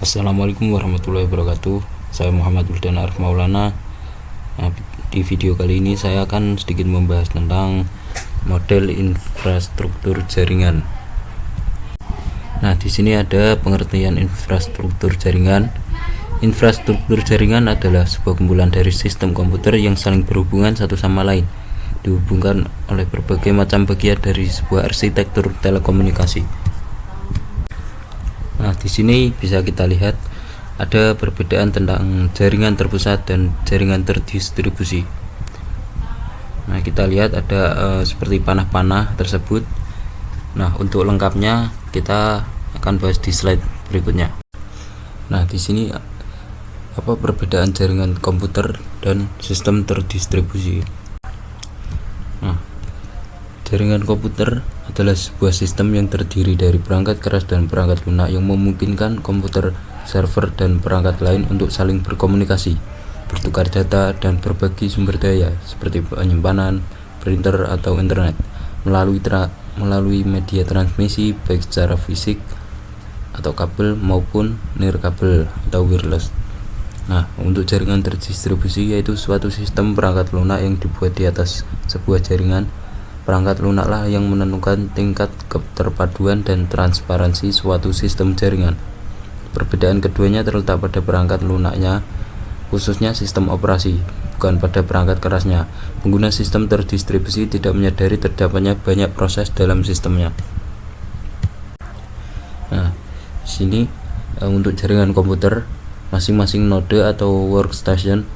Assalamualaikum warahmatullahi wabarakatuh. Saya Muhammad Wildan Arif Maulana. Di video kali ini saya akan sedikit membahas tentang model infrastruktur jaringan. Nah, di sini ada pengertian infrastruktur jaringan. Infrastruktur jaringan adalah sebuah kumpulan dari sistem komputer yang saling berhubungan satu sama lain, dihubungkan oleh berbagai macam bagian dari sebuah arsitektur telekomunikasi. Nah, di sini bisa kita lihat ada perbedaan tentang jaringan terpusat dan jaringan terdistribusi. Nah, kita lihat ada seperti panah-panah tersebut. Nah, untuk lengkapnya kita akan bahas di slide berikutnya. Nah, di sini apa perbedaan jaringan komputer dan sistem terdistribusi. Nah, jaringan komputer adalah sebuah sistem yang terdiri dari perangkat keras dan perangkat lunak yang memungkinkan komputer, server, dan perangkat lain untuk saling berkomunikasi, bertukar data, dan berbagi sumber daya seperti penyimpanan, printer, atau internet melalui media transmisi baik secara fisik atau kabel maupun nirkabel atau wireless. Nah, untuk jaringan terdistribusi yaitu suatu sistem perangkat lunak yang dibuat di atas sebuah jaringan. Perangkat lunaklah yang menentukan tingkat keterpaduan dan transparansi suatu sistem jaringan. Perbedaan keduanya terletak pada perangkat lunaknya, khususnya sistem operasi, bukan pada perangkat kerasnya. Pengguna sistem terdistribusi tidak menyadari terdapatnya banyak proses dalam sistemnya. Nah, di sini untuk jaringan komputer, masing-masing node atau workstation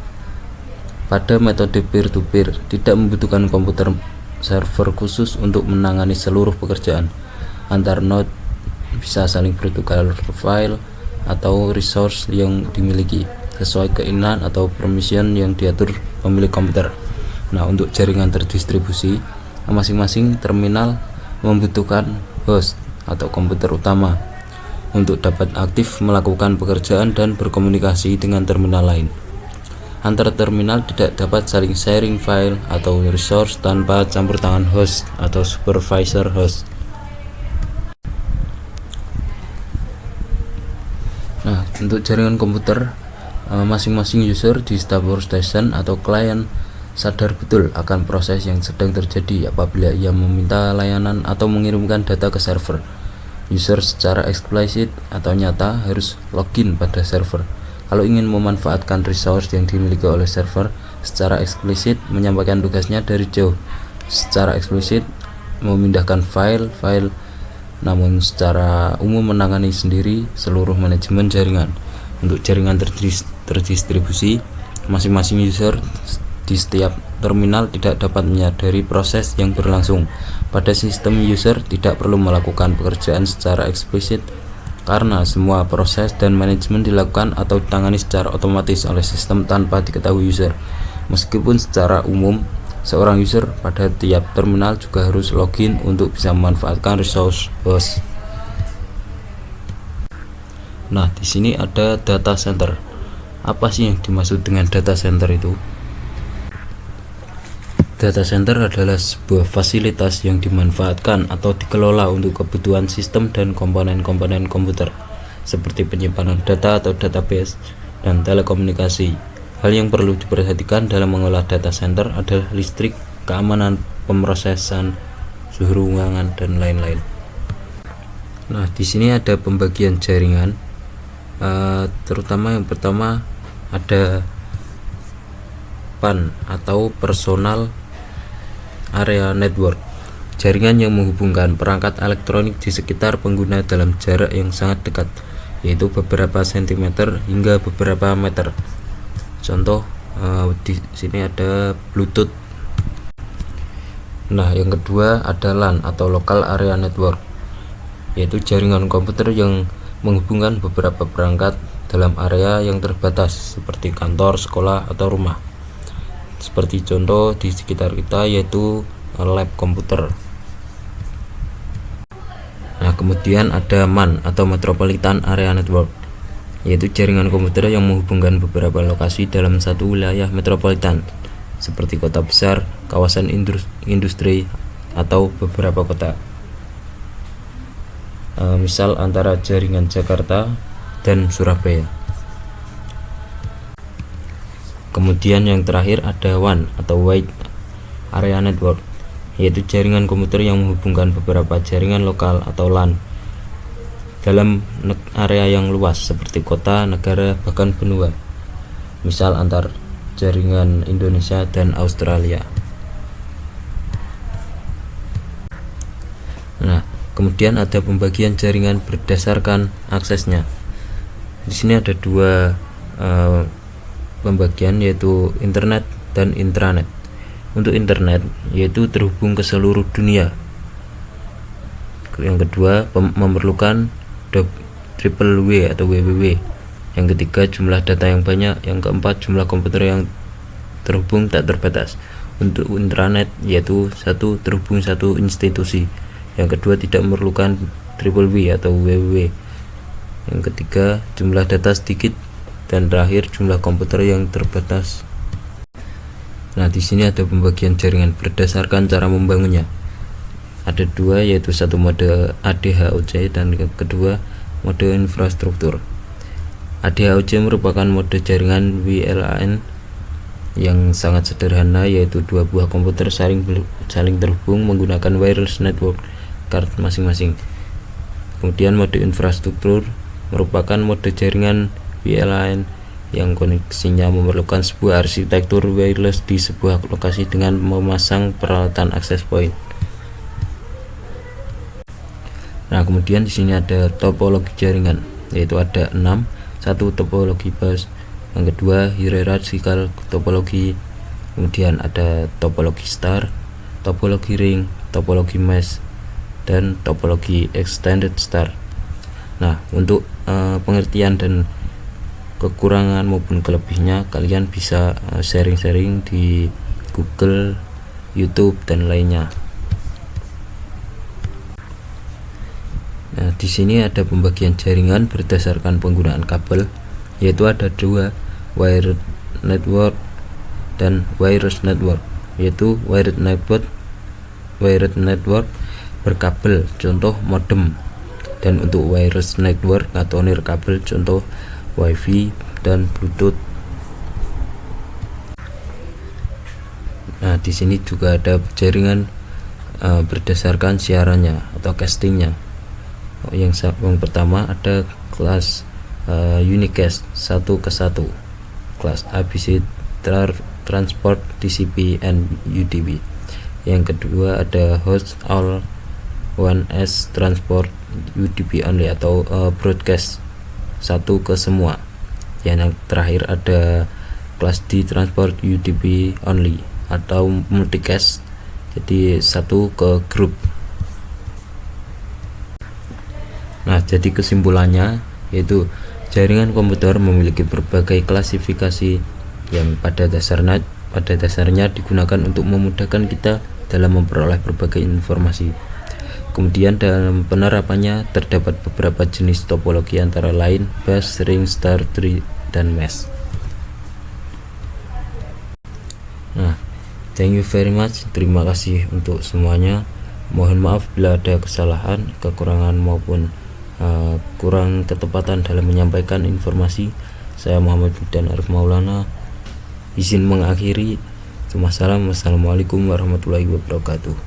pada metode peer-to-peer tidak membutuhkan komputer server khusus untuk menangani seluruh pekerjaan. Antar node bisa saling bertukar file atau resource yang dimiliki sesuai keinginan atau permission yang diatur pemilik komputer. Nah, untuk jaringan terdistribusi, masing-masing terminal membutuhkan host atau komputer utama untuk dapat aktif melakukan pekerjaan dan berkomunikasi dengan terminal lain. Antar terminal tidak dapat saling sharing file atau resource tanpa campur tangan host atau supervisor host. Nah, untuk jaringan komputer, masing-masing user di setiap workstation atau klien sadar betul akan proses yang sedang terjadi apabila ia meminta layanan atau mengirimkan data ke server. User secara eksplisit atau nyata harus login pada server. Kalau ingin memanfaatkan resource yang dimiliki oleh server, secara eksplisit menyampaikan tugasnya dari jauh. Secara eksplisit memindahkan file, namun secara umum menangani sendiri seluruh manajemen jaringan. Untuk jaringan terdistribusi, masing-masing user di setiap terminal tidak dapat menyadari proses yang berlangsung. Pada sistem, user tidak perlu melakukan pekerjaan secara eksplisit karena semua proses dan manajemen dilakukan atau ditangani secara otomatis oleh sistem tanpa diketahui user. Meskipun secara umum seorang user pada tiap terminal juga harus login untuk bisa memanfaatkan resource host. Nah, di sini ada data center. Apa sih yang dimaksud dengan data center itu? Data center adalah sebuah fasilitas yang dimanfaatkan atau dikelola untuk kebutuhan sistem dan komponen-komponen komputer, seperti penyimpanan data atau database dan telekomunikasi. Hal yang perlu diperhatikan dalam mengolah data center adalah listrik, keamanan pemrosesan, suhu ruangan, dan lain-lain. Nah, di sini ada pembagian jaringan, terutama yang pertama ada PAN atau Personal Area Network, jaringan yang menghubungkan perangkat elektronik di sekitar pengguna dalam jarak yang sangat dekat, yaitu beberapa sentimeter hingga beberapa meter. Contoh di sini ada Bluetooth. Nah, yang kedua ada LAN atau Local Area Network, yaitu jaringan komputer yang menghubungkan beberapa perangkat dalam area yang terbatas seperti kantor, sekolah, atau rumah. Seperti contoh di sekitar kita yaitu lab komputer. Nah, kemudian ada MAN atau Metropolitan Area Network, yaitu jaringan komputer yang menghubungkan beberapa lokasi dalam satu wilayah metropolitan seperti kota besar, kawasan industri, atau beberapa kota. Misal antara jaringan Jakarta dan Surabaya. Kemudian yang terakhir ada WAN atau Wide Area Network, yaitu jaringan komputer yang menghubungkan beberapa jaringan lokal atau LAN dalam area yang luas seperti kota, negara, bahkan benua, misal antar jaringan Indonesia dan Australia. Nah, kemudian ada pembagian jaringan berdasarkan aksesnya. Di sini ada dua pembagian, yaitu internet dan intranet. Untuk internet yaitu terhubung ke seluruh dunia. Yang kedua memerlukan WWW atau WWW. Yang ketiga jumlah data yang banyak. Yang keempat jumlah komputer yang terhubung tak terbatas. Untuk intranet yaitu satu terhubung satu institusi. Yang kedua tidak memerlukan WWW atau WWW. Yang ketiga jumlah data sedikit, dan terakhir jumlah komputer yang terbatas. Nah, di sini ada pembagian jaringan berdasarkan cara membangunnya. Ada dua, yaitu satu mode ADHOC dan kedua mode infrastruktur. ADHOC merupakan mode jaringan WLAN yang sangat sederhana, yaitu dua buah komputer saling terhubung menggunakan wireless network card masing-masing. Kemudian mode infrastruktur merupakan mode jaringan WLAN yang koneksinya memerlukan sebuah arsitektur wireless di sebuah lokasi dengan memasang peralatan access point. Nah, kemudian di sini ada topologi jaringan, yaitu ada 6. Satu topologi bus, yang kedua hierarchical topologi, kemudian ada topologi star, topologi ring, topologi mesh, dan topologi extended star. Nah, untuk pengertian dan kekurangan maupun kelebihnya kalian bisa sharing-sharing di Google, YouTube, dan lainnya. Nah, di sini ada pembagian jaringan berdasarkan penggunaan kabel, yaitu ada dua, wired network dan wireless network. Yaitu wired network berkabel, contoh modem, dan untuk wireless network atau nirkabel, contoh WiFi dan Bluetooth. Nah, di sini juga ada jaringan berdasarkan siarannya atau castingnya. Yang pertama ada kelas unicast 1:1, kelas ABC transport TCP and UDP. Yang kedua ada host all 1S transport UDP only atau broadcast 1 ke semua. Yang terakhir ada kelas D transport UDP only atau multicast, jadi 1 ke grup. Nah, jadi kesimpulannya yaitu jaringan komputer memiliki berbagai klasifikasi yang pada dasarnya digunakan untuk memudahkan kita dalam memperoleh berbagai informasi. Kemudian dalam penerapannya terdapat beberapa jenis topologi antara lain bus, ring, star, tree, dan mesh. Nah, thank you very much. Terima kasih untuk semuanya. Mohon maaf bila ada kesalahan, kekurangan maupun kurang ketepatan dalam menyampaikan informasi. Saya Muhammad Budan Arif Maulana izin mengakhiri. Wassalamualaikum warahmatullahi wabarakatuh.